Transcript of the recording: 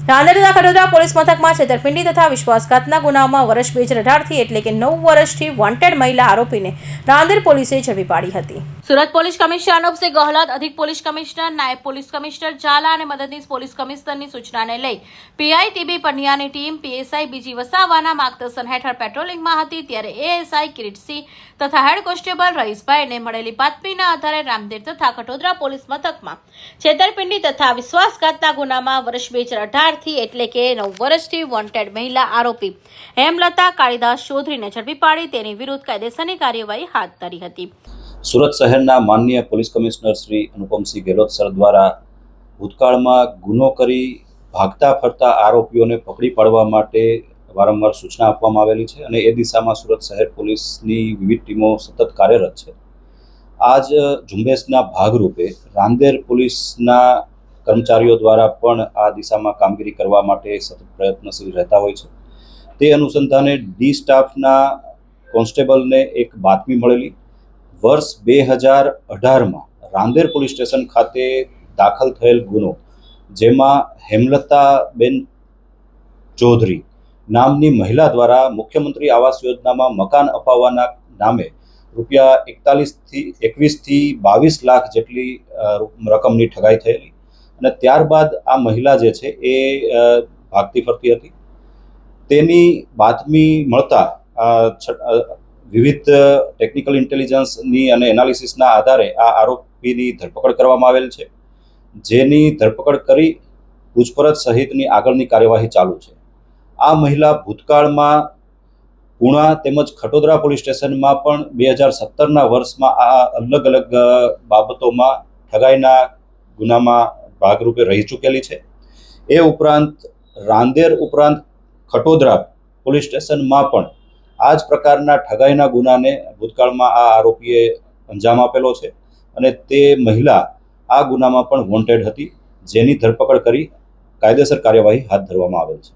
રાંદેર તથા ખડોદરા પોલીસ મથકમાં છેતરપિંડી તથા વિશ્વાસઘાતના ગુનાઓમાં વર્ષ 2018થી એટલે કે 9 વર્ષથી વોન્ટેડ મહિલા આરોપીને રાંદેર પોલીસે ઝડપી પાડી હતી। સુરત પોલીસ કમિશનર અનુપસિંહ ગહલોત, અધિક પોલીસ કમિશનર, નાયબ પોલીસ કમિશનર ઝાલા અને મદદનીશ પોલીસ કમિશનરની સૂચનાને લઈ પીઆઈ ટીબી પંડ્યાની ટીમ પીએસઆઈ બીજી વસાવાના માર્ગદર્શન હેઠળ પેટ્રોલિંગમાં હતી ત્યારે એએસઆઈ કિરીટસિંહ તથા હેડ કોન્સ્ટેબલ રહીશભાઈને મળેલી બાતમીના આધારે રાંદેર તથા ખડોદરા પોલીસ મથકમાં છેતરપિંડી તથા વિશ્વાસઘાતના ગુનામાં વર્ષ 2018થી એટલે કે 9 વર્ષથી વોન્ટેડ મહિલા આરોપી હેમલતા કાળીદાસ ચૌધરીને ઝડપી પાડી તેની વિરુદ્ધ કાયદેસરની કાર્યવાહી હાથ ધરી હતી। સુરત શહેરના માનનીય police commissioner Shri Anupamsinh Gehlot sir દ્વારા ભૂતકાળમાં ગુનો કરી ભાગતા ફરતા આરોપીઓને પકડી પાડવા માટે વારંવાર સૂચના આપવામાં આવેલી છે અને એ દિશામાં સુરત શહેર પોલીસની વિવિધ ટીમો સતત કાર્યરત છે। આજ ઝુંબેશના ભાગરૂપે રાંદેર પોલીસના કર્મચારીઓ દ્વારા પણ આ દિશામાં કામગીરી કરવા માટે સતત પ્રયત્નશીલ રહેતા હોય છે। તે અનુસંધાને ડી સ્ટાફના કોન્સ્ટેબલને એક બાતમી મળેલી। વર્ષ 2018માં રાંદેર પોલીસ સ્ટેશન ખાતે દાખલ થયેલ ગુનો જેમાં હેમલતાબેન ચૌધરી નામની મહિલા દ્વારા મુખ્યમંત્રી આવાસ યોજનામાં મકાન અપાવવાના નામે રૂપિયા 21 થી 22 લાખ જેટલી રકમની ઠગાઈ થયેલી અને ત્યારબાદ આ મહિલા જે છે એ ભાગતી ફરતી હતી। તેની બાતમી મળતા વિવિધ ટેકનિકલ ઇન્ટેલિજન્સની અને એનાલિસિસના આધારે આ આરોપીની ધરપકડ કરવામાં આવેલ છે, જેની ધરપકડ કરી પૂછપરછ સહિતની આગળની કાર્યવાહી ચાલુ છે। આ મહિલા ભૂતકાળમાં પુણા તેમજ ખડોદરા પોલીસ સ્ટેશનમાં પણ 2017ના વર્ષમાં આ અલગ અલગ બાબતોમાં ઠગાઈના ગુનામાં ભાગરૂપે રહી ચૂકેલી છે। એ ઉપરાંત રાંદેર ઉપરાંત ખડોદરા પોલીસ સ્ટેશનમાં પણ આ જ પ્રકારના ઠગાઈના ગુનાને ભૂતકાળમાં આ આરોપીએ અંજામ આપેલો છે અને તે મહિલા આ ગુનામાં પણ વોન્ટેડ હતી, જેની ધરપકડ કરી કાયદેસર કાર્યવાહી હાથ ધરવામાં આવેલ છે।